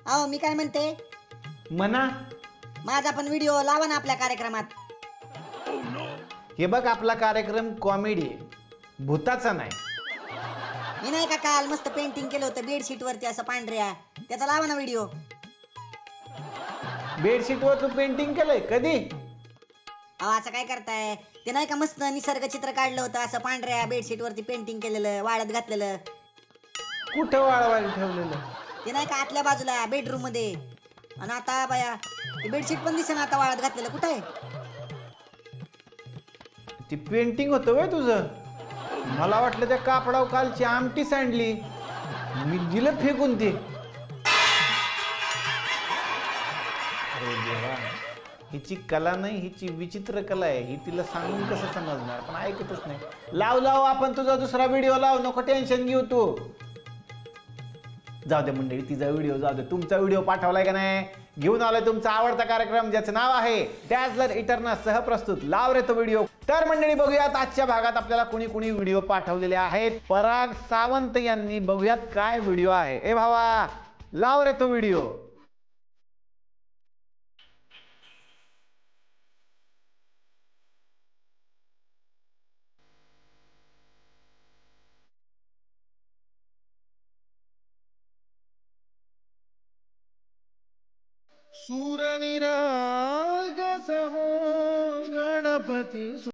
अहो मी काय म्हणते, म्हणा. माझा पण व्हिडिओ लावा ना आपल्या कार्यक्रमात. हे बघ, आपला कार्यक्रम कॉमेडी आहे, भूताचा नाही. मी नाही का काल मस्त पेंटिंग केलं होतं बेडशीट वरती असं पांढऱ्या, त्याचा लावा ना व्हिडिओ. बेडशीट वर तू पेंटिंग केलंय कधी? अहो असं काय करताय, ते नाही का मस्त निसर्ग चित्र काढलं होतं असं पांढऱ्या बेडशीट वरती पेंटिंग केलेलं, वाळत घातलेलं. कुठं वाळवायला ठेवलेलं? ते नाही का आतल्या बाजूला बेडरूम मध्ये. आणि आता बाया ती बेडशीट पण दिसेना आता वाळत घातलेलं, कुठं आहे? ती पेंटिंग होतं वय तुझं? मला वाटलं त्या कापडावर कालची आमटी सांडली, मी दिलं फेकून ते. अरे देवा, हिची कला नाही, हिची विचित्र कला आहे. ही तिला सांगून कसं समजणार, पण ऐकतच नाही. लाव आपण तुझा दुसरा व्हिडिओ लाव, नको टेन्शन घेऊ तू. जाऊ दे मंडळी, तिचा व्हिडिओ जाऊ दे. तुमचा व्हिडिओ पाठवलाय का नाही? घेऊन आलोय तुमचा आवडता कार्यक्रम ज्याचं नाव आहे डॅझलर इटर्ना सहप्रस्तुत लाव रे तो व्हिडिओ. तर मंडळी बघूयात आजच्या भागात आपल्याला कुणी कुणी व्हिडिओ पाठवलेले आहेत. पराग सावंत यांनी. बघूयात काय व्हिडिओ आहे. ए भावा, लाव रे तो व्हिडिओ. सूरनिराग सहो गणपती.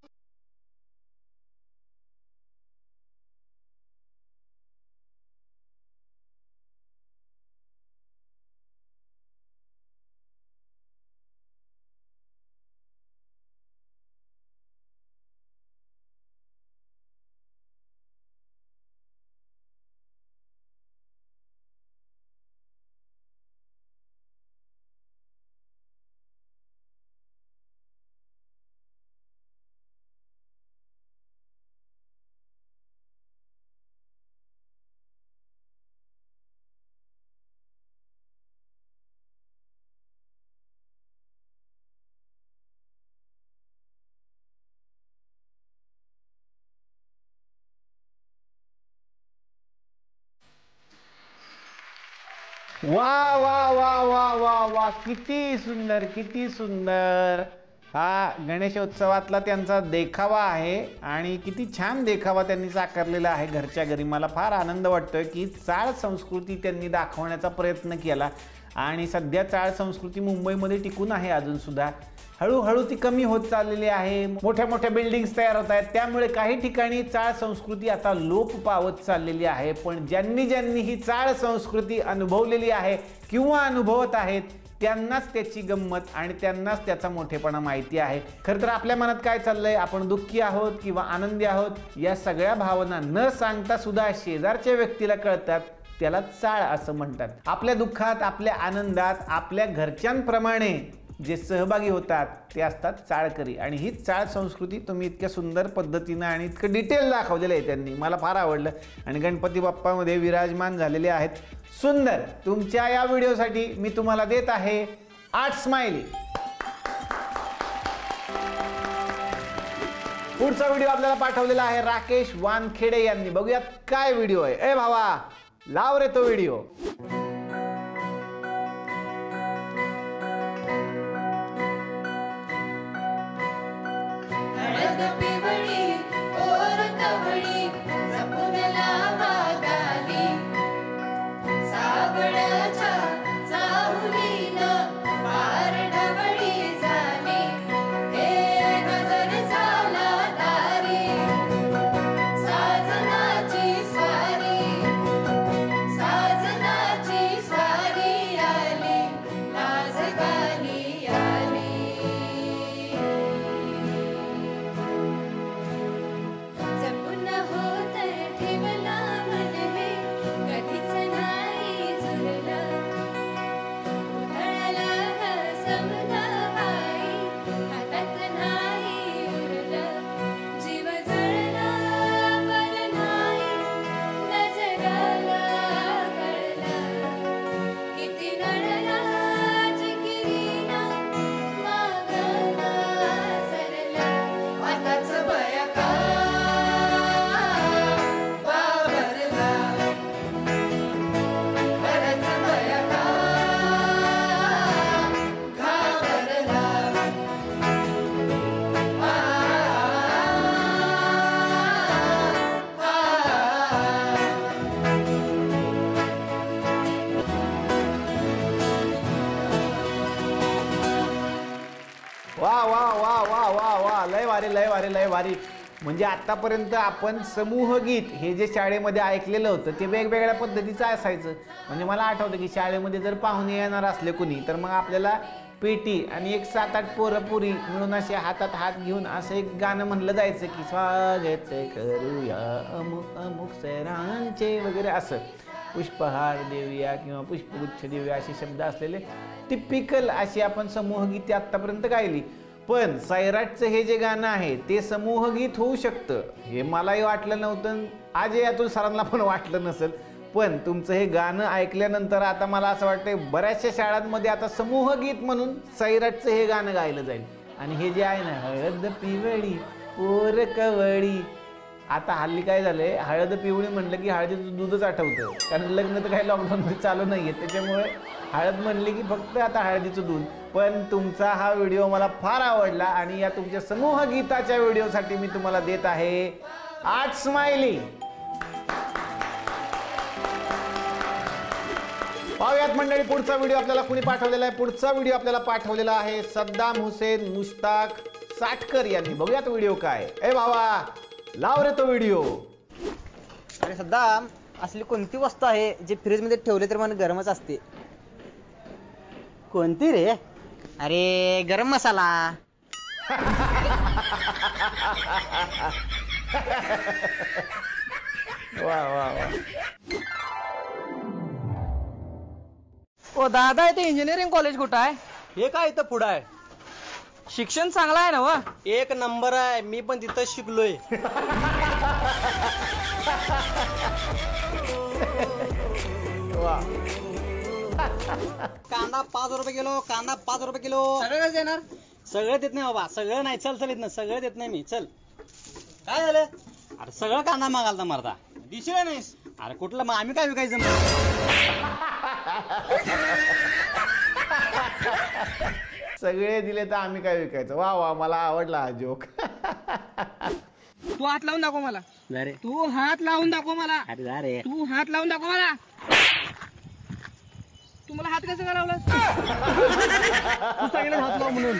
वा वा वा वा वा वा, किती सुंदर, किती सुंदर. हा गणेशोत्सवातला त्यांचा देखावा आहे आणि किती छान देखावा त्यांनी साकारलेला आहे घरच्या घरी. मला फार आनंद वाटतोय की चाळ संस्कृती त्यांनी दाखवण्याचा प्रयत्न केला. आणि सध्या चाळ संस्कृती मुंबईमध्ये टिकून आहे अजून सुद्धा. हळूहळू ती कमी होत चाललेली आहे. मोठ्या मोठ्या बिल्डिंग्स तयार होत आहेत, त्यामुळे काही ठिकाणी चाळ संस्कृती आता लोप पावत चाललेली आहे. पण ज्यांनी ज्यांनी ही चाळ संस्कृती अनुभवलेली आहे किंवा अनुभवत आहेत त्यांनाच त्याची गंमत आणि त्यांनाच त्याचा मोठेपणा माहिती आहे. खरं तर आपल्या मनात काय चाललंय, आपण दुःखी आहोत किंवा आनंदी आहोत, या सगळ्या भावना न सांगता सुद्धा शेजारच्या व्यक्तीला कळतात, त्याला चाळ असं म्हणतात. आपल्या दुःखात, आपल्या आनंदात आपल्या घरच्यांप्रमाणे जे सहभागी होतात ते असतात चाळकरी. आणि ही चाळ संस्कृती तुम्ही इतक्या सुंदर पद्धतीनं आणि इतकं डिटेल दाखवलेलं आहे त्यांनी, मला फार आवडलं. आणि गणपती बाप्पामध्ये विराजमान झालेले आहेत. सुंदर. तुमच्या या व्हिडिओसाठी मी तुम्हाला देत आहे 8 स्माइली. पुढचा व्हिडिओ आपल्याला पाठवलेला आहे राकेश वानखेडे यांनी. बघूयात काय व्हिडिओ आहे. ए भावा, लाव रे तो व्हिडिओ. वा वा वा वा वा वा, लय भारी लय भारी लय भारी. म्हणजे आतापर्यंत आपण समूह गीत हे जे शाळेमध्ये ऐकलेलं होतं ते वेगवेगळ्या पद्धतीचं असायचं. म्हणजे मला आठवतं की शाळेमध्ये जर पाहुणे येणार असले कुणी तर मग आपल्याला पेटी आणि एक 7-8 पोरं पुरी मिळून असे हातात हात घेऊन असं एक गाणं म्हणलं जायचं की स्वागत करूया अमुक अमुक सरांचे वगैरे, असं पुष्पहार देऊया किंवा पुष्पगुच्छ देऊया असे शब्द असलेले टिपिकल अशी आपण समूहगीते आत्तापर्यंत गायली. पण सैराटचं हे जे गाणं आहे ते समूहगीत होऊ शकतं हे मलाही वाटलं नव्हतं, आज यातून सरांना पण वाटलं नसेल. पण तुमचं हे गाणं ऐकल्यानंतर आता मला असं वाटतं बऱ्याचशा शाळांमध्ये आता समूहगीत म्हणून सैराटचं हे गाणं गायलं जाईल. आणि हे जे आहे ना, हळद पिवळी पोर कवळी, आता हल्ली काय झालंय, हळद पिवळी म्हणलं की हळदीचं दूधच आठवतं, कारण लग्न तर काही लॉकडाऊनमध्ये चालू नाही आहे, त्याच्यामुळे हळद म्हणली की फक्त आता हळदीचं दूध. पण तुमचा हा व्हिडिओ मला फार आवडला आणि या तुमच्या समूह गीताच्या व्हिडिओसाठी मी तुम्हाला देत आहे 8 स्माइली. पाहूयात मंडळी पुढचा व्हिडिओ आपल्याला कुणी पाठवलेला आहे. पुढचा व्हिडिओ आपल्याला पाठवलेला आहे सद्दाम हुसेन मुश्ताक साटकर यांनी. बघूयात व्हिडिओ काय. ए भावा लाव रे तो व्हिडिओ. अरे सद्दाम, असली कोणती वस्तू आहे जी फ्रीज मध्ये ठेवली तर मन गरमच असते? कोणती रे? अरे गरम मसाला. वा वा वा. ओ दादा, इथे इंजिनिअरिंग कॉलेज कुठं आहे? हे काय इथं पुढं आहे? शिक्षण चांगलं आहे ना व? एक नंबर आहे, मी पण तिथं शिकलोय. वा. कांदा 5 रुपये किलो, कांदा 5 रुपये किलो. सगळं देणार? सगळं देत नाही बाबा, सगळं नाही. चल चल इथनं, सगळं देत नाही मी. चल. काय झालं? अरे सगळं कांदा मागालता मरदा. दिसला नाहीस? अरे कुठलं मग आम्ही काय विकायचं? सगळे दिले तर आम्ही काय विकायचं? वा वा, मला आवडला हा जोक. तू हात लावून दाखव मला. अरे तू हात लावून दाखव मला. अरे जा रे. तू हात लावून दाखव मला. तू मला हात कसं का लावलास? तू सांगितलं हात लाव म्हणून.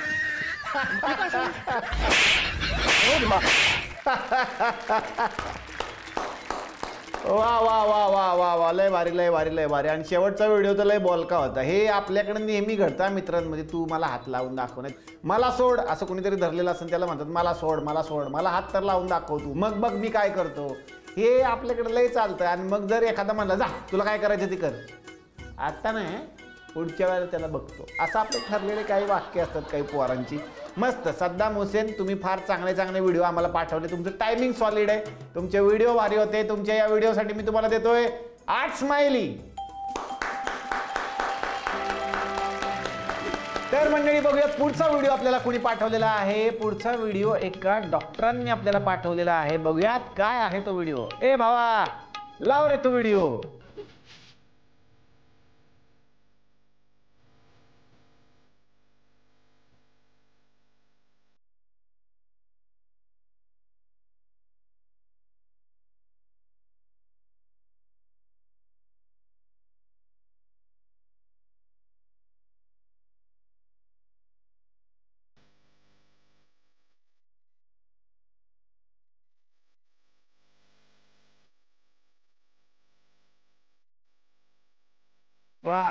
वा वा वा वा वा वा, लय भारी लय भारी लय भारी. आणि शेवटचा व्हिडिओ तर लय बोलका होता. हे आपल्याकडे नेहमी घडतं मित्रांमध्ये, तू मला हात लावून दाखव, नाही मला सोड, असं कोणीतरी धरलेलं असेल त्याला म्हणतात मला सोड मला सोड, मला हात तर लावून दाखव तू, मग बघ मी काय करतो. हे आपल्याकडे लय चालतं. आणि मग जर एखादा म्हणला जा तुला काय करायचं ते कर, आता नाही पुढच्या वेळेला त्याला बघतो, असं आपले ठरलेले काही वाक्य असतात काही पोरांची. मस्त. सद्दाम हुसेन, तुम्ही फार चांगले चांगले व्हिडिओ आम्हाला पाठवले. तुमचं टायमिंग सॉलिड आहे, तुमचे व्हिडिओ भारी होते. तुमच्या या व्हिडिओसाठी मी तुम्हाला देतोय 8 स्माइली. तर मंडळी बघूया पुढचा व्हिडिओ आपल्याला कुणी पाठवलेला आहे. पुढचा व्हिडिओ एका डॉक्टरांनी आपल्याला पाठवलेला आहे. बघूयात काय आहे तो व्हिडिओ. ए भावा लाव रे तो व्हिडिओ. वा.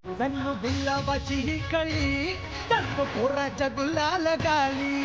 जन्म बिल्लाबाची ही कळी सर्व पोराच्या गुलाल गाली.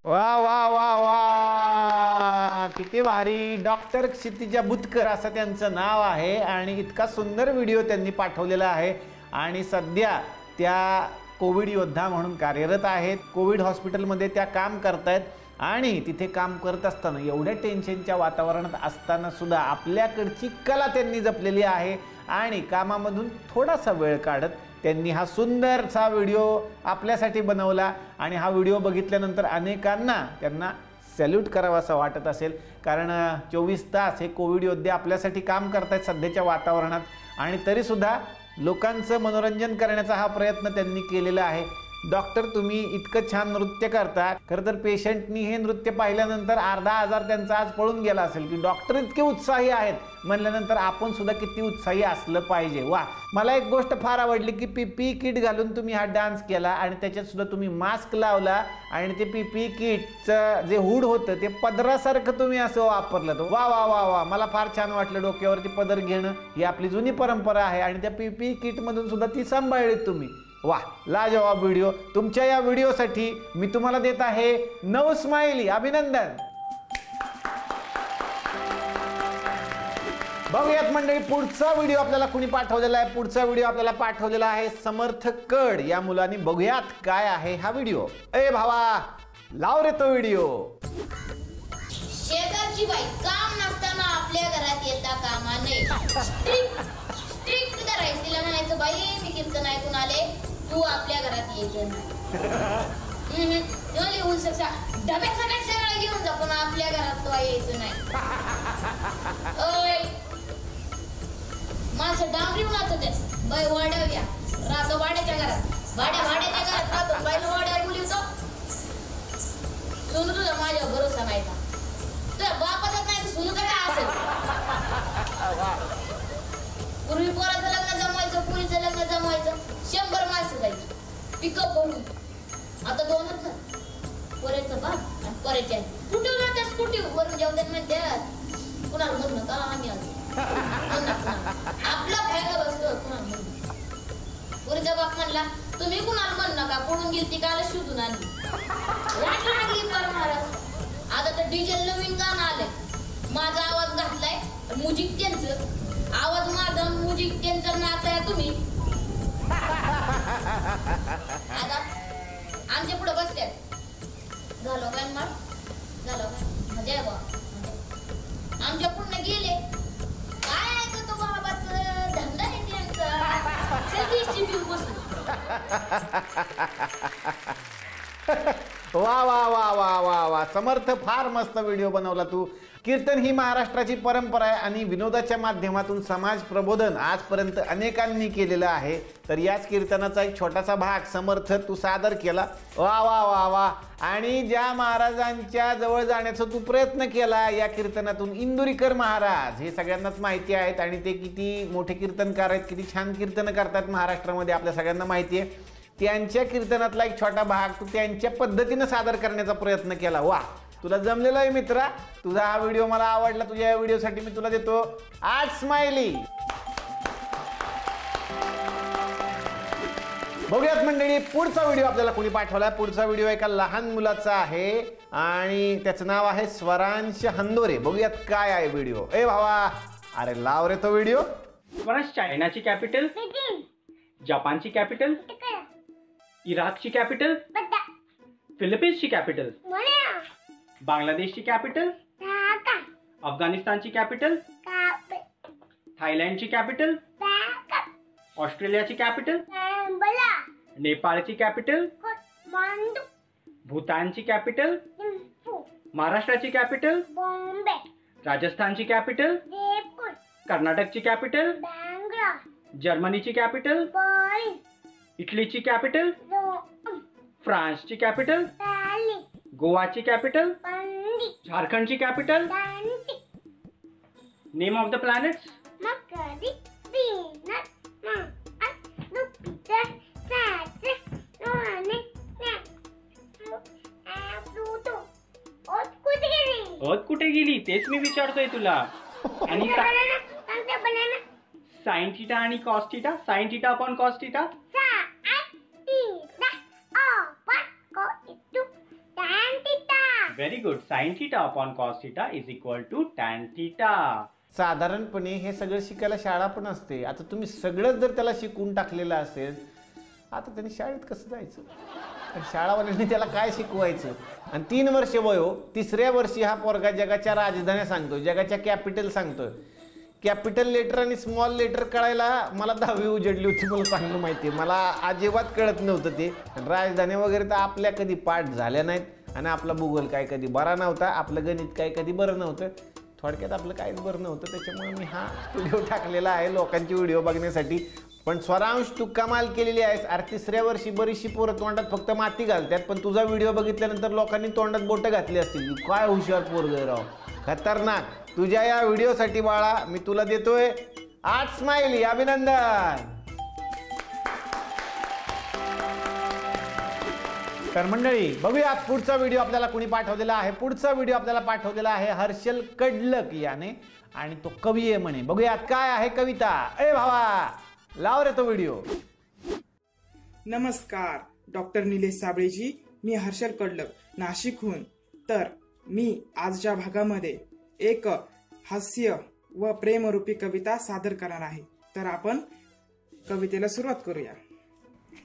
वा वा वा वा, किती भारी. डॉक्टर क्षितिजा बुतकर असं त्यांचं नाव आहे आणि इतका सुंदर व्हिडिओ त्यांनी पाठवलेला आहे. आणि सध्या त्या कोविड योद्धा म्हणून कार्यरत आहेत. कोविड हॉस्पिटलमध्ये त्या काम करतायत आणि तिथे काम करत असताना एवढ्या टेन्शनच्या वातावरणात असताना सुद्धा आपल्याकडची कला त्यांनी जपलेली आहे आणि कामामधून थोडासा वेळ काढत त्यांनी हा सुंदरसा व्हिडिओ आपल्यासाठी बनवला. आणि हा व्हिडिओ बघितल्यानंतर अनेकांना त्यांना सॅल्यूट करावं असं वाटत असेल, कारण 24 तास हे कोविड योद्धे आपल्यासाठी काम करतायत सध्याच्या वातावरणात आणि तरीसुद्धा लोकांचं मनोरंजन करण्याचा हा प्रयत्न त्यांनी केलेला आहे. डॉक्टर, तुम्ही इतकं छान नृत्य करता. खरं तर पेशंटनी हे नृत्य पाहिल्यानंतर अर्धा हजार त्यांचा आज पळून गेला असेल की डॉक्टर इतके उत्साही आहेत म्हणल्यानंतर आपण सुद्धा किती उत्साही असलं पाहिजे. वा, मला एक गोष्ट फार आवडली की PPE किट घालून तुम्ही हा डान्स केला आणि त्याच्यात सुद्धा तुम्ही मास्क लावला आणि ते PPE किटचं जे हुड होतं ते पदरासारखं तुम्ही असं वापरलं. वा वा वा वा, मला फार छान वाटलं. डोक्यावरती पदर घेणं ही आपली जुनी परंपरा आहे आणि त्या PPE किटमधून सुद्धा ती सांभाळलीत तुम्ही. वा, लाजवाब व्हिडिओ. तुमच्या या व्हिडिओसाठी मी तुम्हाला देत आहे 9 स्माइली. अभिनंदन. बघूयात मंडळी पुढचा व्हिडिओ आपल्याला कुणी पाठवलेला आहे. पुढचा व्हिडिओ आपल्याला पाठवलेला आहे समर्थ कड या मुलांनी. बघूयात काय आहे हा व्हिडिओ. ए भावा, लाव रे तो व्हिडिओ. शेजारची बाई काम नसताना आपल्या घरात येता कामा नये. स्ट्रिक्ट करायचं. तिला म्हणायचं, बाई मी कीर्तन ऐकून आले, तू आपल्या घरात यायचं नाही. लिहून शकता डब्यात सगळं घेऊन जा पण आपल्या घरात तो यायचं नाही. माणसं डांबरी वाचते. बाई वाड्याव्या राहतो वाड्याच्या घरात. भाड्याच्या घरात राहतो. बाईला वाड्यावर बोलवतो. सुनू तुझा माझ्यावर भरोसा नाही का? तुझ्या बापाचाच नाही तर सुनू काय असेल. पूर्वी पोराचं लग्न जमवायचं, पुरीचं लग्न जमवायचं, 100 माणसं जायची पिकअप भरून. आता 2च झालं. पोऱ्याचं बाप आणि पोऱ्याची आई. स्कूटीवर त्या स्कूटी वरून जेवतात म्हणतात कुणाला म्हणू नका, आम्ही आलो. आपला फायदा बसतो कुणाला म्हणू. पुरीचा बाप म्हणला तुम्ही कुणाला म्हणू नका, पडून गेली ती काल शोधून आणली. वाट लागली पर महाराज. आता तर डिझेल नवीन गाणं आलंय. माझा आवाज घातलाय, म्युझिक त्यांचं. आवाज माझा, म्युझिक त्यांचं, नाचाय तुम्ही. आता आमच्या पुढे बसल्यात. झालो काय मार, झालो काय मजा आहे बा. आमच्या पुढे गेले. काय ऐकतो बाबाचं, धंदा आहे त्यांचा. सगळीची पिऊ बसू. वा वा वा वा वा वा, समर्थ फार मस्त व्हिडिओ बनवला तू. कीर्तन ही महाराष्ट्राची परंपरा आहे आणि विनोदाच्या माध्यमातून समाज प्रबोधन आजपर्यंत अनेकांनी केलेलं आहे. तर याच कीर्तनाचा एक छोटासा भाग समर्थ तू सादर केला. वा वा वा वा. आणि ज्या महाराजांच्या जवळ जाण्याचा तू प्रयत्न केला या कीर्तनातून, इंदुरीकर महाराज हे सगळ्यांनाच माहिती आहेत आणि ते किती मोठे कीर्तनकार आहेत, किती छान कीर्तन करतात महाराष्ट्रामध्ये आपल्या सगळ्यांना माहिती आहे. त्यांच्या कीर्तनातला एक छोटा भाग तू त्यांच्या पद्धतीनं सादर करण्याचा प्रयत्न केला. वा, तुला जमलेला आहे मित्रा. तुझा हा व्हिडिओ मला आवडला. तुझ्या या व्हिडिओसाठी मी तुला देतो 8 स्माइली. बघूयात मंडळी पुढचा व्हिडिओ आपल्याला कोणी पाठवलाय. पुढचा व्हिडिओ एका लहान मुलाचा आहे आणि त्याचं नाव आहे स्वरांश हंदोरे. बघूयात काय आहे व्हिडिओ. ए भावा, अरे लाव रे तो व्हिडिओ. स्वरांश, चायनाची कॅपिटल, जपानची कॅपिटल, इराकची कॅपिटल, फिलिपिन्सची कॅपिटल, बांगलादेशची कॅपिटल, अफगाणिस्तानची कॅपिटल, थायलंडची कॅपिटल, ऑस्ट्रेलियाची कॅपिटल, नेपाळची कॅपिटल, भूतानची कॅपिटल, महाराष्ट्राची कॅपिटल, राजस्थानची कॅपिटल, कर्नाटकची कॅपिटल, जर्मनीची कॅपिटल, इटलीची कॅपिटल, फ्रान्सची कॅपिटल, गोवाची कॅपिटल, झारखंडची capital. Name of the planets. Earth कुठे गेली तेच मी विचारतोय तुला. आणि साइन थीटा आणि cos theta. Sine theta upon cos theta. Tan theta very good. Sine theta upon cos theta is equal to tan theta. साधारणपणे हे सगळं शिकायला शाळा पण असते. आता तुम्ही सगळंच जर त्याला शिकून टाकलेलं असेल, आता त्यांनी शाळेत कसं जायचं? आणि शाळावाल्यांनी त्याला काय शिकवायचं? आणि 3 वर्ष वय हो, 3ऱ्या वर्षी हा पोरगा जगाच्या राजधान्या सांगतो, जगाच्या कॅपिटल सांगतोय. कॅपिटल लेटर आणि स्मॉल लेटर कळायला मला 10वी उजडली होती, मला चांगलं माहिती आहे. मला अजिबात कळत नव्हतं ते. राजधान्या वगैरे तर आपल्या कधी पाठ झाल्या नाहीत, आणि आपला भूगोल काय कधी बरा नव्हता, आपलं गणित काय कधी बरं नव्हतं. थोडक्यात आपलं काहीच बरं नव्हतं. त्याच्यामुळे मी हा व्हिडिओ टाकलेला आहे लोकांची व्हिडिओ बघण्यासाठी. पण स्वरांश तू कमाल केलेली आहेस. अरे 3ऱ्या वर्षी बरीचशी पोरं तोंडात फक्त माती घालतात, पण तुझा व्हिडिओ बघितल्यानंतर लोकांनी तोंडात बोटं घातली असतील. काय हुशार पोरगं राव, खतरनाक. तुझ्या या व्हिडिओसाठी बाळा मी तुला देतोय 8 स्माइली. अभिनंदन. तर मंडळी बघूया पुढचा व्हिडिओ आपल्याला कुणी पाठवलेला आहे. पुढचा व्हिडिओ आपल्याला पाठवलेला आहे हर्षल कडलक याने, आणि तो कवी आहे म्हणे. बघूयात काय आहे कविता. ए भावा लाव रे तो व्हिडिओ. नमस्कार डॉक्टर निलेश साबळेजी, मी हर्षल कडलक नाशिकहून. तर मी आजच्या भागामध्ये एक हास्य व प्रेमरूपी कविता सादर करणार आहे. तर आपण कवितेला सुरुवात करूया.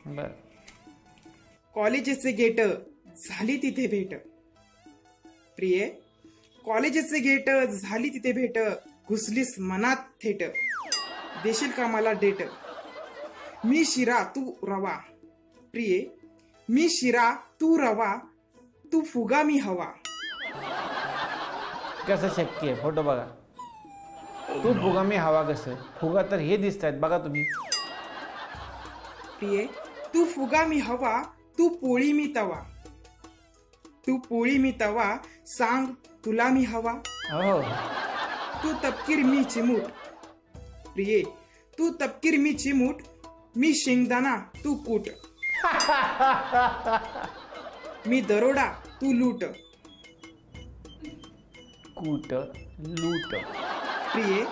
बर. कॉलेजचे गेट झाली तिथे भेट. प्रिये, कॉलेजचे गेट झाली तिथे भेट, घुसलीस मनात थेट, देशील का मला डेट. मी शिरा तू रवा. प्रिये, मी शिरा तू रवा, तू फुगा मी हवा. कसं शक्य आहे? फोटो बघा. तू फुगा मी हवा कसं? फुगा तर हे दिसत आहेत बघा तुम्ही. प्रिये, तू फुगा मी हवा, तू पोळी मी तवा. तू पोळी मी तवा, सांग तुला मी हवा. हो. तू तपकीर मी चिमूट. प्रिये, तू तपकीर मी चिमूट, मी शेंगदाणा तू कूट. मी दरोडा तू लूट. कूट लूट. प्रिये,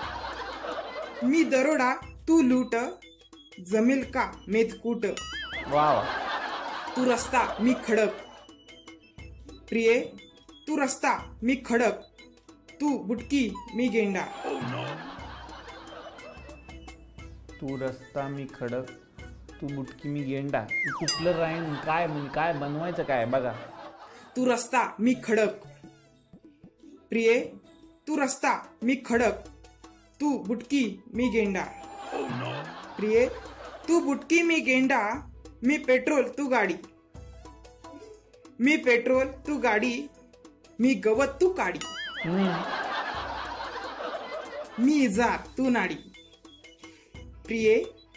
मी दरोडा तू लूट, जमेल का मेदकूट. वाव. तू रस्ता मी खडक. प्रिये, तू रस्ता मी खडक, तू बुटकी मी गेंडा. तू रस्ता मी खडक, तू बुटकी मी गेंडा. कुठलं राईम काय म्हणजे काय बनवायचं काय बघा. तू रस्ता मी खडक. प्रिये, तू रस्ता मी खडक, तू बुटकी मी गेंडा. प्रिये, तू बुटकी मी गेंडा, मी पेट्रोल तू गाडी. मी पेट्रोल तू गाडी, मी गवत तू काडी. मी इजार तू नाडी. प्रिये,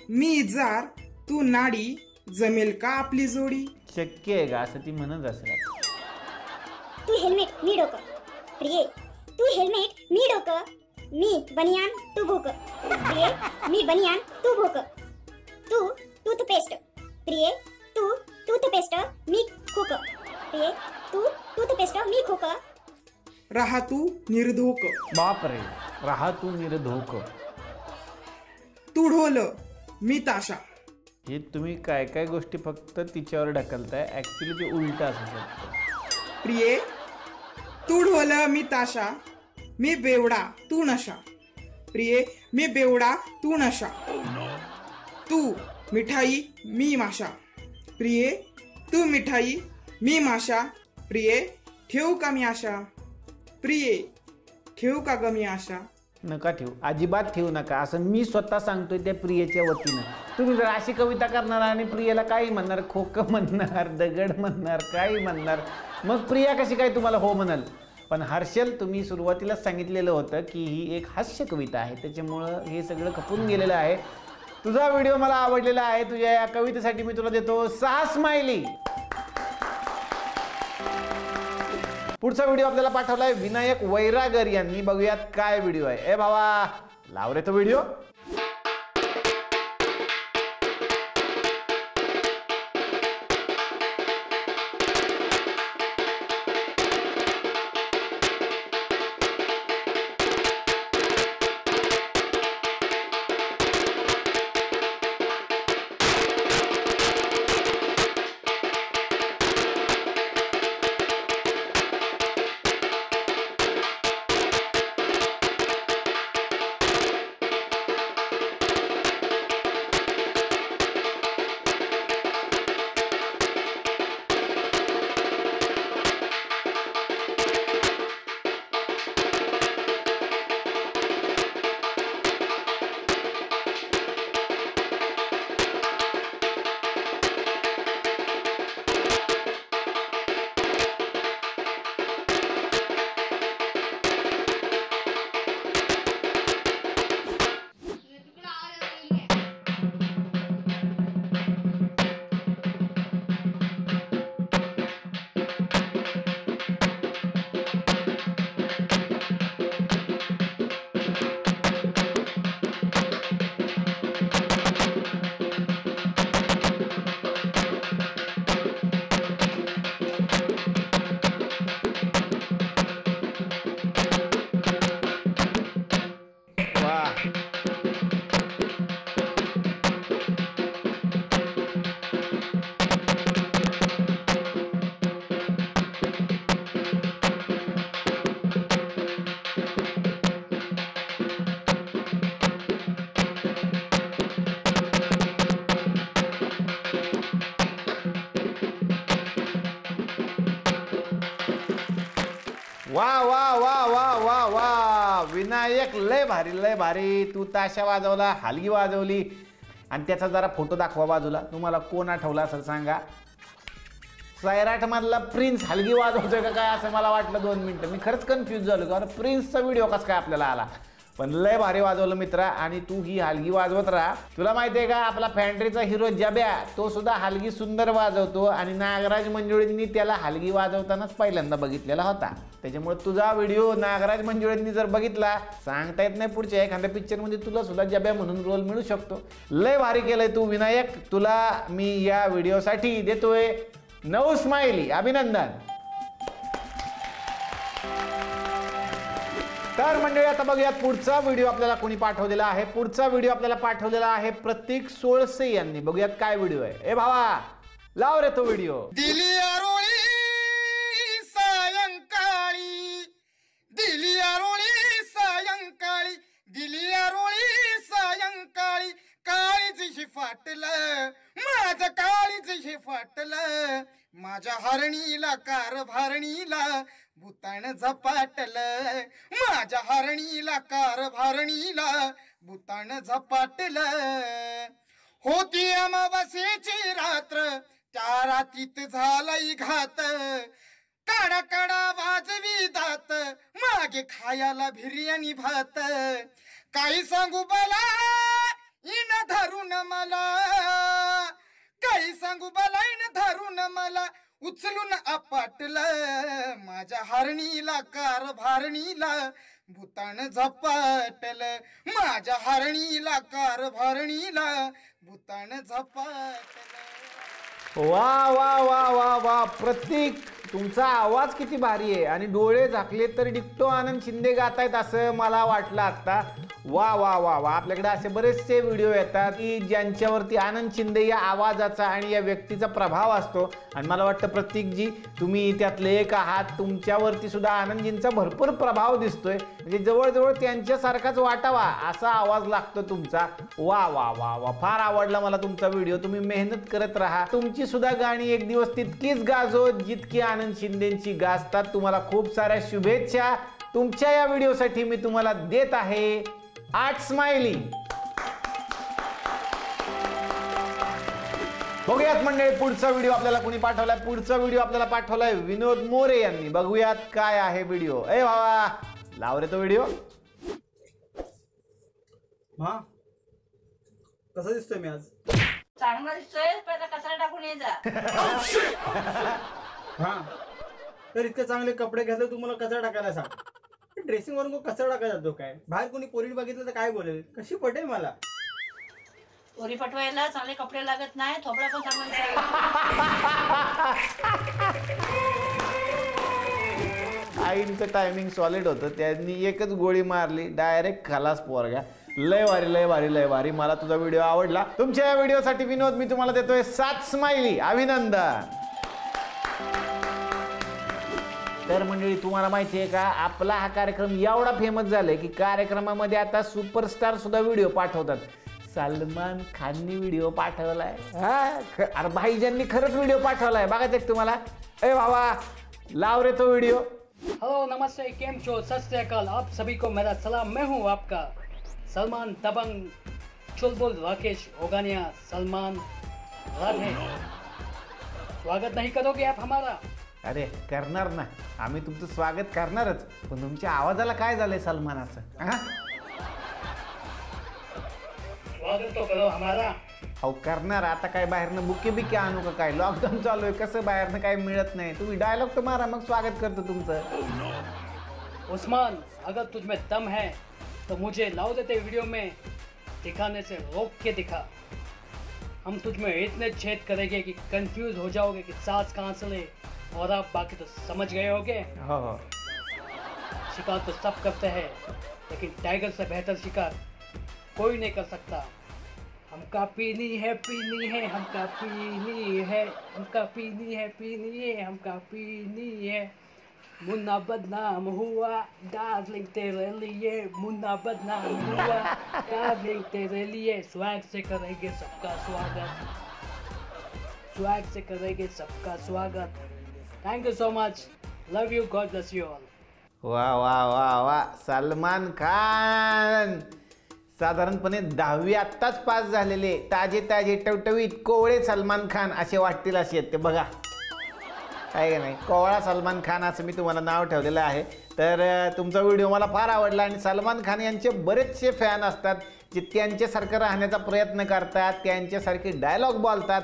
मी इजार तू नाडी, जमेल का आपली जोडी. शक्य आहे का असं ती म्हणत असेल. तू हेल्मेट मी डोकं. प्रिये, तू हेल्मेट मी डोकं, मी बनियान तू भोक. प्रिये, मी बनियान तू भोक. तू टूथपेस्ट. प्रिये, तू टूथपेस्ट मी खोक. प्रिये, तू टूथपेस्ट मी खोक. राहा तू निर्धोक. बापरे. राहा तू निर्धोक. तू ढोल मी ताशा. हे तुम्ही काय काय गोष्टी फक्त तिच्यावर ढकलताय. ऍक्च्युली ते उलट असू शकतं. प्रिये, तू ढोल मी ताशा, मी बेवडा तू नशा. प्रिये, मी बेवडा तू नशा. तू मिठाई मी माशा. प्रिये, तू मिठाई मी माशा. प्रिये, ठेवू का मी आशा. प्रिये, ठेवू का ग मी आशा. नका ठेवू, अजिबात ठेवू नका असं मी स्वतः सांगतोय त्या प्रियेच्या वतीनं. तुम्ही जर अशी कविता करणार आणि प्रियेला काही म्हणणार, खोकं म्हणणार, दगड म्हणणार, काही म्हणणार, मग प्रिया कशी काय तुम्हाला हो म्हणाल. पण हर्षल, तुम्ही सुरुवातीलाच सांगितलेलं होतं की ही एक हास्य कविता आहे, त्याच्यामुळं हे सगळं खपून गेलेलं आहे. तुझा व्हिडिओ मला आवडलेला आहे. तुझ्या या कवितेसाठी मी तुला देतो 6 स्माइली. पुढचा व्हिडिओ आपल्याला पाठवलाय विनायक वैरागर यांनी. बघूयात काय व्हिडिओ आहे. ए भावा लाव रे तो व्हिडिओ. वा वा वा वा वा वा विनायक लय भारी लय भारी. तू ताशा वाजवला, हलगी वाजवली आणि त्याचा जरा फोटो दाखवा बाजूला. तुम्हाला कोण आठवला असेल सांगा. सैराट मधला प्रिन्स हलगी वाजवतोय का काय असं मला वाटलं 2 मिनिटं. मी खरंच कन्फ्यूज झालो कारण प्रिन्सचा व्हिडिओ कसा काय आपल्याला आला. पण लय भारी वाजवलं मित्रा. आणि तू ही हलगी वाजवत राहा. तुला माहिती आहे का आपला फॅन्ट्रीचा हिरो जब्या तो सुद्धा हलगी सुंदर वाजवतो आणि नागराज मंजुळेंनी त्याला हलगी वाजवतानाच पहिल्यांदा बघितलेला होता. त्याच्यामुळे तुझा व्हिडिओ नागराज मंजुळेंनी जर बघितला सांगता येत नाही पुढच्या एखाद्या पिक्चर मध्ये तुला सुद्धा जब्या म्हणून रोल मिळू शकतो. लय भारी केलंय तू विनायक. तुला मी या व्हिडिओसाठी देतोय 9 स्माइली. अभिनंदन. तर मंडळी आता बघूयात पुढचा व्हिडिओ आपल्याला कोणी पाठवलेला आहे. पुढचा व्हिडिओ आपल्याला पाठवलेला आहे प्रतीक सोळसे यांनी. बघूयात काय व्हिडिओ आहे. ए भावा लाव रे तो व्हिडिओ. दिली आरोळी सायंकाळी, दिली आरोळी सायंकाळी, दिली आरोळी सायंकाळी, काळीच फाटलं माझं, काळीच फाटलं माझ्या हरणीला कारभारणीला भूतान झपाटलं, माझ्या हरणीला कारभारणीला भूतान झपाटलं. होती अमावास्येची रात्र त्या रातीत झालाय घात, काडा काडा वाजवी दात मागे खायला बिर्याणी भात. काही सांगू बाला इन धरून मला, काही सांगू बाला इन धरून मला उचलून आपटलं, माझ्या हरणीला कारभारणीला भूतान झपाटलं, माझ्या हरणीला कारभारणीला भूतान झपाटलं. वा वा वा वा वा प्रतीक तुमचा आवाज किती भारी आहे आणि डोळे झाकले तर डिक्टो आनंद शिंदे गातायत असं मला वाटलं आता. वा वा वा वा. आपल्याकडे असे बरेचसे व्हिडिओ येतात की ज्यांच्यावरती आनंद शिंदे या आवाजाचा आणि या व्यक्तीचा प्रभाव असतो आणि मला वाटतं प्रतीकजी तुम्ही त्यातले एक आहात. तुमच्यावरती सुद्धा आनंदजींचा भरपूर प्रभाव दिसतोय. म्हणजे जवळजवळ त्यांच्यासारखाच वाटावा असा आवाज लागतो तुमचा. वा वा वा वा. फार आवडला मला तुमचा व्हिडिओ. तुम्ही मेहनत करत राहा. तुमची सुद्धा गाणी एक दिवस तितकीच गाजोत जितकी आनंद शिंदेची गाजतात. तुम्हाला खूप साऱ्या शुभेच्छा. तुमच्या या व्हिडिओसाठी मी तुम्हाला देत आहे 8 स्माइली. बघूयात मंडळी पुढचा व्हिडिओ आपल्याला कोणी पाठवलाय. पुढचा व्हिडिओ आपल्याला पाठवलाय विनोद मोरे यांनी. बघूयात काय आहे व्हिडिओ. ए बाबा लाव रे तो व्हिडिओ. हा कसा दिसतोय मी आज? चांगला दिसतोय. पहिला कचरा टाकून ये जा. हा तर इतके चांगले कपडे घेतले तुम्हाला कचरा टाकायला सांग. ड्रेसिंग वरून कचरा टाकायला जातो काय? बाहेर कोणी पोरीने बघितलं तर काय बोलेल? कशी पटेल मला? पोरी पटवायला चांगले कपडे लागत नाही. थोपडा पण चांगला. आईंचं टायमिंग सॉलिड होतं. त्यांनी एकच गोळी मारली डायरेक्ट खलास पोरगा. लय भारी लय भारी लय भारी. मला तुझा व्हिडिओ आवडला. तुमच्या या व्हिडिओसाठी विनोद मी तुम्हाला देतोय 7 स्माइली. अभिनंदन. तर मंडळी तुम्हाला माहिती आहे का आपला हा कार्यक्रम एवढा फेमस झालाय की कार्यक्रमामध्ये आता सुपरस्टार सुद्धा व्हिडिओ पाठवतात. सलमान खाननी व्हिडिओ पाठवलाय. अरे भाईजांनी खरंच व्हिडिओ पाठवलाय. बघायचं तुम्हाला. ए बाबा लाव रे तो व्हिडिओ. हेलो नमस्ते केम छो सत श्री अकाल आप सभी को मेरा सलाम. मैं हूँ आपका सलमान दबंग चुलबुल राकेश ओगानिया. सलमान राधे स्वागत नहीं करोगे आप हमारा? अरे करणार ना. आम्ही तुमचं स्वागत करणारच. पण तुमच्या आवाजाला काय झालंय सलमानाचं? स्वागत तो करो हमारा. अहो करणार. आता काय बाहेरनं बुके बिके आणू का काय? लॉकडाऊन चालू आहे. कसं बाहेरनं काय मिळत नाही. तुम्ही डायलॉग तर मारा मग स्वागत करतो तुमचं. उस्मान अगर तुझ में दम है तो मुझे लाओ देते वीडियो में दिखाने से रोक के दिखा. हम तुझ में इतने छेद करेंगे कि कंफ्यूज हो जाओगे कि सांस कहाँ से ले. और आप बाकी तो समझ गए होगे. हो. शिकार तो सब करते हैं लेकिन टाइगर से बेहतर शिकार कोई नहीं कर सकता. हमका पीनी है हमका पीनी है हमका पीनी है हमका पीनी है. मुन्ना बदनाम हुआ डार्लिंग तेरे लिए. मुन्ना बदनाम हुआ डार्लिंग तेरे लिए. स्वैग से करेंगे सबका स्वागत. स्वैग से करेंगे सबका स्वागत. Thank you so much. Love you. God bless you all. वा वा वा वा, सलमान खान साधारणपणे 10वी आत्ताच पास झालेले ताजे ताजे टवटवीत कोवळे सलमान खान असे वाटतील असे आहेत ते बघा, आहे का नाही. कोवळा सलमान खान असं मी तुम्हाला नाव ठेवलेलं आहे. तर तुमचा व्हिडिओ मला फार आवडला आणि सलमान खान यांचे बरेचसे फॅन असतात जे त्यांच्यासारखं राहण्याचा प्रयत्न करतात, त्यांच्यासारखे डायलॉग बोलतात.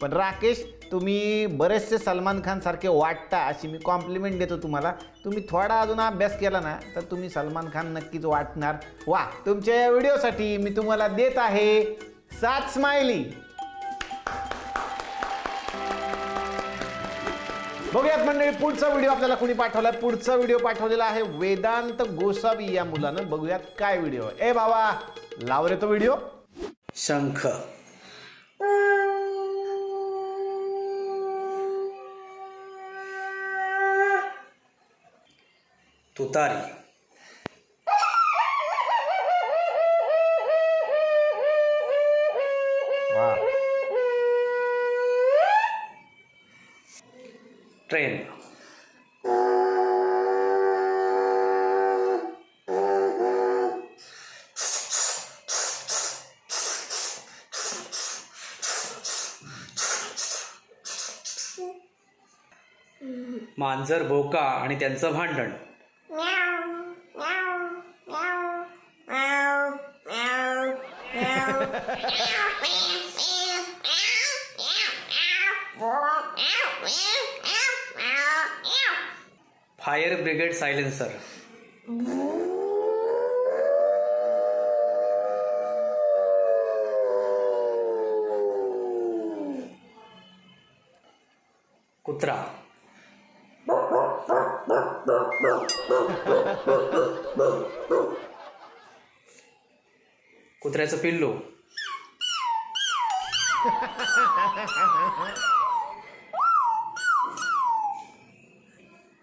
पण राकेश, तुम्ही बरेचसे सलमान खान सारखे वाटता अशी मी कॉम्प्लिमेंट देतो तुम्हाला. तुम्ही थोडा अजून अभ्यास केला ना तर तुम्ही सलमान खान नक्कीच वाटणार. वा, तुमच्या या व्हिडिओसाठी मी तुम्हाला देत आहे 7 स्माइली. बघूयात मंडळी पुढचा व्हिडिओ आपल्याला कुणी पाठवलाय. पुढचा व्हिडिओ पाठवलेला आहे वेदांत गोसावी या मुलानं. बघूयात काय व्हिडिओ आहे. ए बाबा, लाव रे तो व्हिडिओ. शंख, तुतारी, वा, ट्रेन, मांजर, भोका आणि त्यांचं भांडण, फायर ब्रिगेड सायलेन्सर, कुत्रा, कुत्र्याचं पिल्लू,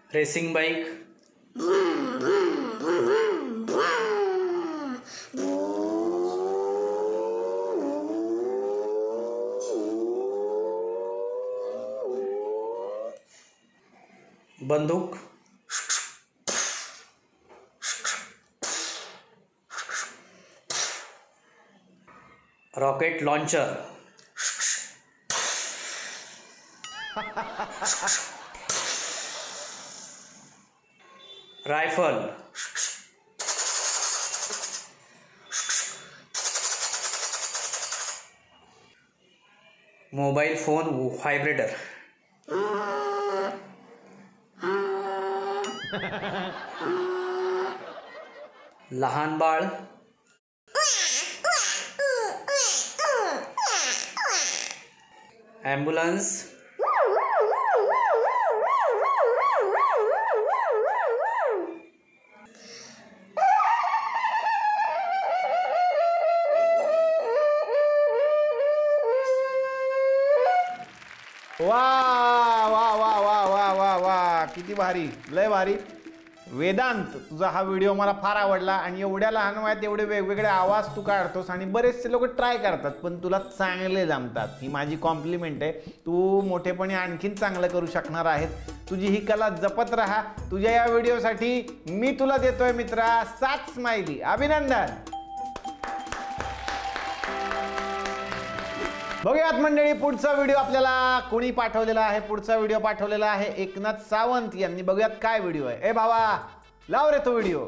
रेसिंग बाईक, बंदूक, rocket launcher, rifle, mobile phone vibrator, लहान बाळ, ॲम्ब्युलन्स, वा वा वा वा वा वा वा, किती भारी, लय भारी. वेदांत, तुझा हा व्हिडिओ मला फार आवडला आणि एवढ्या लहान वयात एवढे वेगवेगळे आवाज तू काढतोस आणि बरेचसे लोक ट्राय करतात पण तुला चांगले जमतात. ही माझी कॉम्प्लिमेंट आहे. तू मोठेपणी आणखीन चांगलं करू शकणार आहेस. तुझी ही कला जपत राहा. तुझ्या या व्हिडिओसाठी मी तुला देतोय मित्रा 7 स्माइली. अभिनंदन. बघूयात मंडळी पुढचा व्हिडिओ आपल्याला कोणी पाठवलेला आहे. पुढचा व्हिडिओ पाठवलेला आहे एकनाथ सावंत यांनी. बघूयात काय व्हिडिओ आहे. ए बाबा, लाव रे तो व्हिडिओ.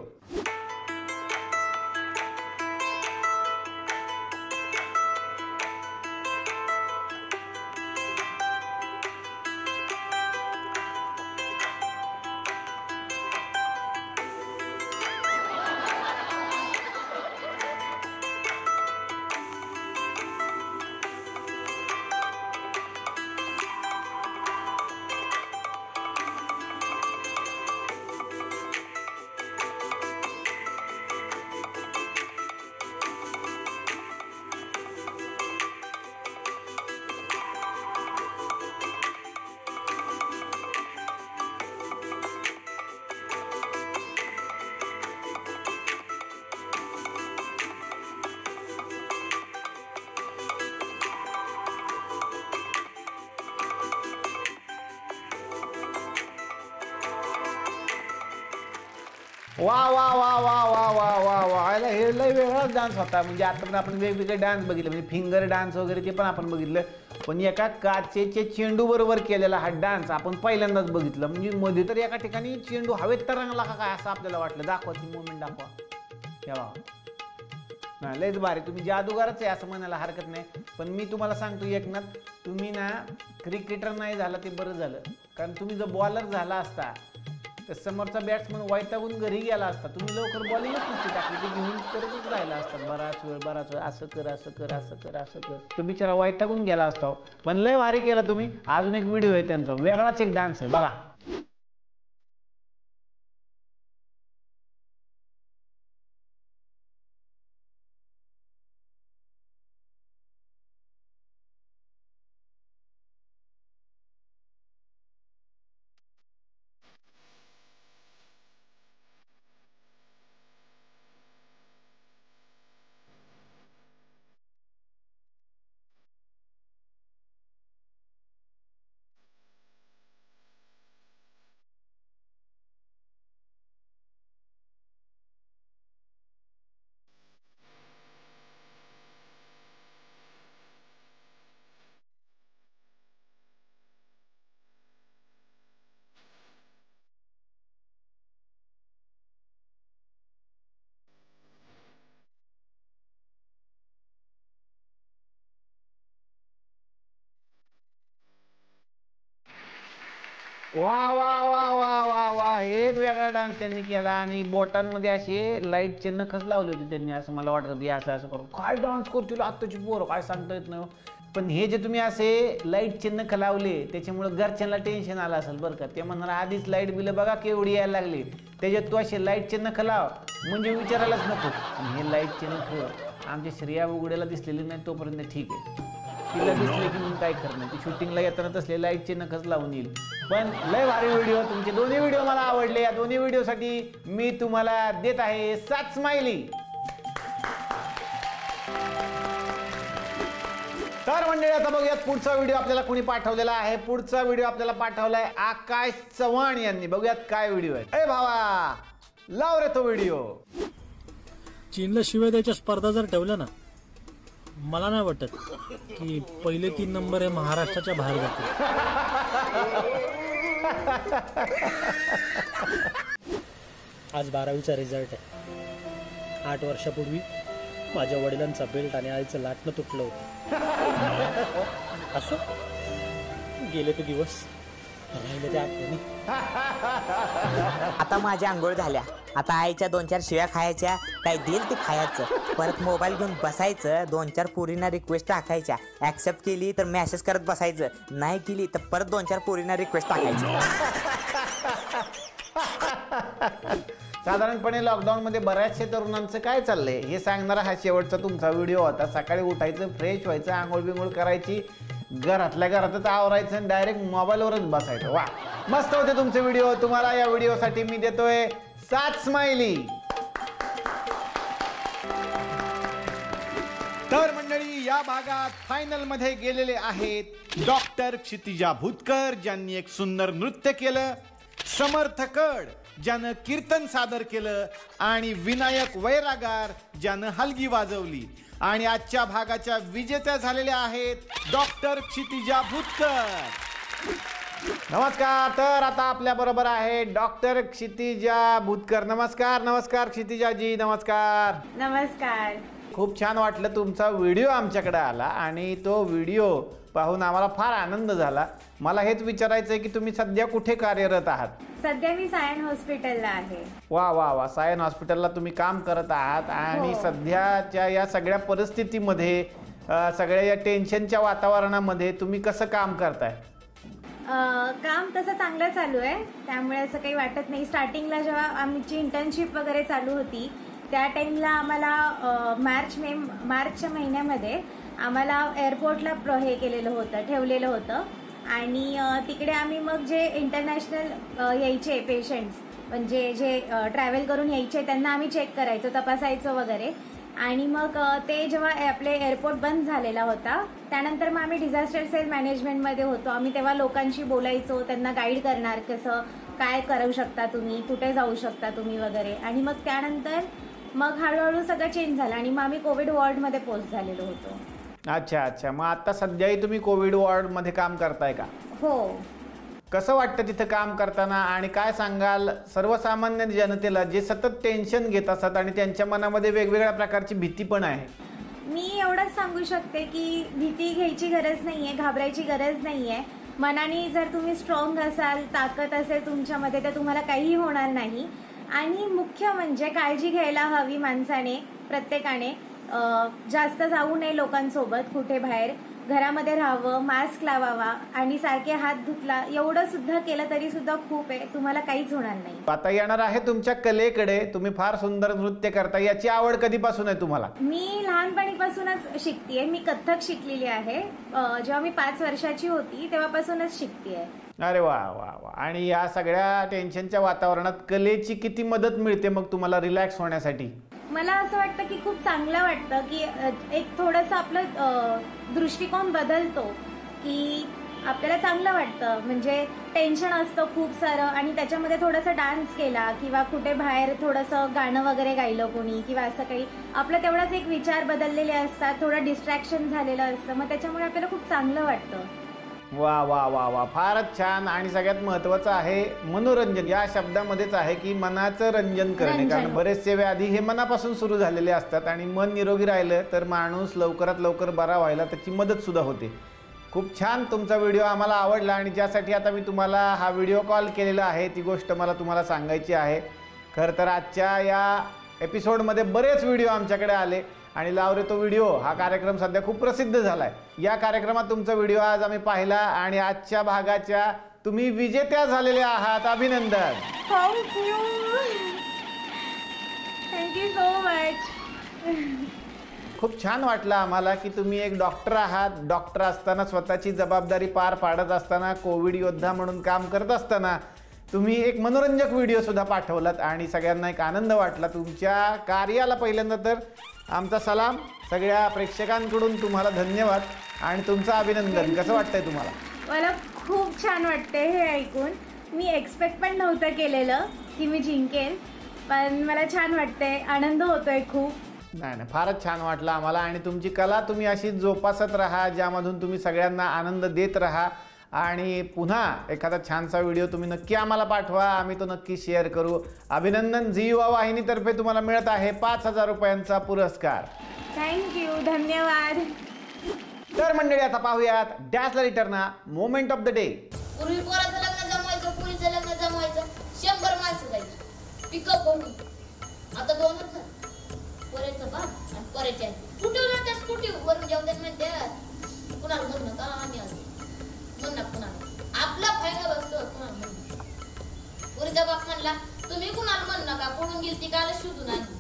वा वा वा वा वा वा वा वा, हे लय वेगळाच डान्स होता. म्हणजे आता पण आपण वेगवेगळे डान्स बघितले, म्हणजे फिंगर डान्स वगैरे ते पण आपण बघितलं, पण एका काचेचे चेंडू बरोबर केलेला हा डान्स आपण पहिल्यांदाच बघितलं. म्हणजे मध्ये तर एका ठिकाणी चेंडू हवेत तरंगला का काय असं आपल्याला वाटलं. दाखवा ती मुवमेंट दाखवा. हे बघा, नाही लयच भारी. तुम्ही जादूगारच आहे असं म्हणायला हरकत नाही. पण मी तुम्हाला सांगतो एकनाथ, तुम्ही ना क्रिकेटर नाही झाला ते बरं झालं. कारण तुम्ही जर बॉलर झाला असता तर समोरचा बॅट्समन वैतागून घरी गेला असता. तुम्ही लवकर बॉलिंगच नसती टाकली, ते घेऊन करतच राहिला असतात बराच वेळ असं कर असं कर असं कर असं कर. तो बिचारा वैतागून गेला असता. पण लय भारी केला तुम्ही. अजून एक व्हिडिओ आहे त्यांचा, वेगळाच एक डान्स आहे बघा. वा वा वा वा वा वा, एक वेगळा डान्स त्यांनी केला. आणि बोटांमध्ये असे लाईटचे नखच लावले होते त्यांनी, असं मला वाटतं की असं असं करून काय डान्स करतील आत्ताची पोरं, काय सांगता येत नाही. पण हे जे तुम्ही असे लाईटचे नख लावले त्याच्यामुळे घरच्यांना टेन्शन आलं असेल बरं का. ते म्हणणार आधीच लाईट बिलं बघा केवढी यायला लागली, त्याच्यात तू असे लाईटचे नख लाव म्हणजे विचारायलाच नको. आणि हे लाईटचे नख आमच्या श्रेया उघड्याला दिसलेले नाही तोपर्यंत ठीक आहे, तिला दिसले की म्हणून काय खरं नाही. ती शूटिंगला येताना तसले लाईटचे नखच लावून येईल. पण लय भारी व्हिडिओ, तुमचे दोन्ही व्हिडिओ मला आवडले. या दोन्ही व्हिडिओसाठी मी तुम्हाला देत आहे 7 स्माइली. तर मंडळी आता बघूयात पुढचा व्हिडिओ आपल्याला कोणी पाठवलेला आहे. पुढचा व्हिडिओ आपल्याला पाठवलाय आकाश चव्हाण यांनी. बघूयात काय व्हिडिओ आहे. अरे भावा लाव रे तो व्हिडिओ. चीनला शिवाय द्यायच्या स्पर्धा जर ठेवल्या ना, मला नाही वाटत की पहिले 3 नंबर हे महाराष्ट्राच्या बाहेर जातील. आज 12वीचा रिझल्ट आहे. 8 वर्षापूर्वी माझ्या वडिलांचा बेल्ट आणि आईचं लाटणं तुटलं होतं. असं गेले ते दिवस, राहिले ते आठवणी. आता माझ्या आंघोळ झाल्या, आता आईच्या 2-4 शिव्या खायच्या, काय देईल ते खायचं. परत मोबाईल घेऊन बसायचं, 2-4 पोरींना रिक्वेस्ट टाकायच्या, ऍक्सेप्ट केली तर मेसेज करत बसायचं, नाही केली तर परत 2-4 पोरींना रिक्वेस्ट टाकायची. साधारणपणे लॉकडाऊनमध्ये बऱ्याचशा तरुणांचं काय चाललंय हे सांगणारा हा शेवटचा तुमचा व्हिडिओ होता. सकाळी उठायचं, फ्रेश व्हायचं, आंघोळ बिंघोळ करायची, घरातल्या घरातच आवरायचं आणि डायरेक्ट मोबाईलवरच बसायचं. वा मस्त होते तुमचे व्हिडिओ. तुम्हाला या व्हिडिओसाठी मी देतोय 7 स्माइली. तर मंडळी या भागात फायनल मध्ये गेलेले आहेत डॉक्टर क्षितिजा भुतकर ज्यांनी एक सुंदर नृत्य केलं, समर्थ कड ज्यानं कीर्तन सादर केलं आणि विनायक वैरागार ज्यानं हलगी वाजवली. आणि आजच्या भागाच्या विजेत्या झालेल्या आहेत डॉक्टर क्षितिजा भुतकर. नमस्कार. तर आता आपल्या बरोबर आहे डॉक्टर क्षितिजा भुतकर. नमस्कार. नमस्कार क्षितिजाजी. नमस्कार. नमस्कार. खूप छान वाटलं तुमचा व्हिडिओ आमच्याकडे आला आणि तो व्हिडिओ पाहून आम्हाला फार आनंद झाला. मला हेच विचारायचं आहे की तुम्ही सध्या कुठे कार्यरत आहात? सध्या मी सायन हॉस्पिटलला आहे. वा वा वा, सायन हॉस्पिटलला तुम्ही काम करत आहात. आणि सध्याच्या या सगळ्या परिस्थितीमध्ये, सगळ्या या टेन्शनच्या वातावरणामध्ये तुम्ही कसं काम करताय? काम तसं चांगलं चालू आहे, त्यामुळे असं काही वाटत नाही. स्टार्टिंगला जेव्हा आमची इंटर्नशिप वगैरे चालू होती त्या टाइमला आम्हाला मार्चच्या महिन्यामध्ये आम्हाला एअरपोर्टला हे केलेलं होतं, ठेवलेलं होतं. आणि तिकडे आम्ही मग जे इंटरनॅशनल यायचे पेशंट्स, म्हणजे जे ट्रॅव्हल करून यायचे त्यांना आम्ही चेक करायचो, तपासायचो वगैरे. आणि मग ते जेव्हा आपले एअरपोर्ट बंद झालेला होता त्यानंतर मग आम्ही डिझास्टर सेल मॅनेजमेंटमध्ये होतो. आम्ही तेव्हा लोकांशी बोलायचो, त्यांना गाईड करणार कसं काय करू शकता तुम्ही, कुठे जाऊ शकता तुम्ही वगैरे. आणि मग त्यानंतर मग हळूहळू सगळं चेंज झालं आणि मग आम्ही कोविड वॉर्डमध्ये पोस्ट झालेलो होतो. अच्छा अच्छा. मग आता सध्याही तुम्ही कोविड वॉर्डमध्ये काम करताय का? हो. कसं वाटतं तिथं काम करताना आणि काय सांगाल सर्वसामान्य जनतेला जे सतत टेन्शन घेत असतात आणि त्यांच्या मनामध्ये वेगवेगळ्या प्रकारची भीती पण आहे? मी एवढंच सांगू शकते की भीती घ्यायची गरज नाहीये, घाबरायची गरज नाहीये. मनाने जर तुम्ही स्ट्रॉंग असाल, ताकद असेल तुमच्यामध्ये, तर तुम्हाला काहीही होणार नाही. आणि मुख्य म्हणजे काळजी घ्यायला हवी माणसाने, प्रत्येकाने. जास्त जाऊ नये लोकांसोबत कुठे बाहेर, घरामध्ये राहावं, मास्क लावावा आणि सारखे हात धुतला, एवढं सुद्धा केलं तरी सुद्धा खूप आहे. तुम्हाला काहीच होणार नाही. आता येणार आहे तुमच्या कलेकडे. तुम्ही फार सुंदर नृत्य करता. याची आवड कधीपासून आहे तुम्हाला? मी लहानपणीपासूनच शिकतेय. मी कथ्थक शिकलेली आहे. जेव्हा मी 5 वर्षाची होती तेव्हापासूनच शिकतेय. अरे वा वा वा. आणि या सगळ्या टेन्शनच्या वातावरणात कलेची किती मदत मिळते मग तुम्हाला रिलॅक्स होण्यासाठी? मला असं वाटतं की खूप चांगलं वाटतं की एक थोडंसं आपलं दृष्टिकोन बदलतो, की आपल्याला चांगलं वाटतं. म्हणजे टेन्शन असतं खूप सारं आणि त्याच्यामध्ये थोडंसं डान्स केला किंवा कुठे बाहेर थोडंसं गाणं वगैरे गायलं कोणी किंवा असं काही, आपलं तेवढाच एक विचार बदललेले असतात, थोडं डिस्ट्रॅक्शन झालेलं असतं. मग त्याच्यामुळे आपल्याला खूप चांगलं वाटतं. वा वा वा वा. फारच छान. आणि सगळ्यात महत्वाचं आहे मनोरंजन. या शब्दामध्येच आहे की मनाचं रंजन करणे. कारण बरेचसे व्याधी हे मनापासून सुरू झालेले असतात आणि मन निरोगी राहिलं तर माणूस लवकरात लवकर बरा व्हायला त्याची मदत सुद्धा होते. खूप छान तुमचा व्हिडिओ आम्हाला आवडला आणि ज्यासाठी आता मी तुम्हाला हा व्हिडिओ कॉल केलेला आहे ती गोष्ट मला तुम्हाला सांगायची आहे. खरं तर आजच्या या एपिसोडमध्ये बरेच व्हिडिओ आमच्याकडे आले आणि लाव रे तो व्हिडिओ हा कार्यक्रम सध्या खूप प्रसिद्ध झालाय. या कार्यक्रमात तुमचा व्हिडिओ आज आम्ही पाहिला आणि आजच्या भागाच्या तुम्ही विजेत्या झालेले आहात. अभिनंदन. थँक्यू. Thank you so much. खूप छान वाटलं आम्हाला की तुम्ही एक डॉक्टर आहात. डॉक्टर असताना स्वतःची जबाबदारी पार पाडत असताना, कोविड योद्धा म्हणून काम करत असताना तुम्ही एक मनोरंजक व्हिडिओ सुद्धा पाठवलात आणि सगळ्यांना एक आनंद वाटला. तुमच्या कार्याला पहिल्यांदा तर आमचा सलाम. सगळ्या प्रेक्षकांकडून तुम्हाला धन्यवाद आणि तुमचं अभिनंदन. कसं वाटतंय तुम्हाला? मला खूप छान वाटते हे ऐकून. मी एक्सपेक्ट पण नव्हतं केलेलं की मी जिंकेल, पण मला छान वाटतंय, आनंद होतोय खूप. नाही नाही, फारच छान वाटलं आम्हाला. आणि तुमची कला तुम्ही अशी जोपासत राहा, ज्यामधून तुम्ही सगळ्यांना आनंद देत राहा. आणि पुन्हा एखादा छानसा व्हिडिओ तुम्ही नक्की आम्हाला पाठवा, आम्ही तो नक्की शेअर करू. अभिनंदन. झी युवा वाहिनीतर्फे तुम्हाला मिळत आहे 5,000 रुपयांचा पुरस्कार. थँक्यू. धन्यवाद. तर मंडळी आता पाहूयात डॅशलर रिटर्ना मोमेंट ऑफ द डे. पूर्वी पोराचं लग्न जमवायचं, पुरीचं लग्न जमवायचं, 100 माणसं जायची पिकअप भरून. आता 2च झालं. पोऱ्याचं बाप आणि पोऱ्याच्या स्कूटीवर त्या स्कूटीवर जाऊन देत म्हणते कुणाला म्हणू नका, आम्ही आलो म्हणणार कुणाला. आपला फायनल असतो कुणाला म्हणू. पुरीचा बाप म्हणला तुम्ही कुणाला म्हणू नका, पडून गेली ती काल शोधून आणली.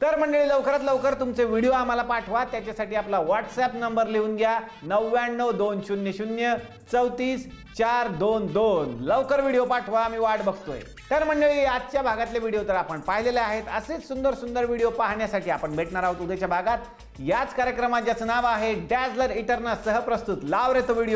तर मंडळी लवकरात लवकर तुमचे व्हिडिओ आम्हाला पाठवा. त्याच्यासाठी आपला व्हॉट्सॲप नंबर लिहून घ्या 9920003422. लवकर व्हिडिओ पाठवा, आम्ही वाट बघतोय. तर मंडळी आजच्या भागातले व्हिडिओ तर आपण पाहिलेले आहेत. असेच सुंदर सुंदर व्हिडिओ पाहण्यासाठी आपण भेटणार आहोत उद्याच्या भागात याच कार्यक्रमात, ज्याचं नाव आहे डॅशलर इटर्ना सहप्रस्तुत लाव रे तो व्हिडिओ.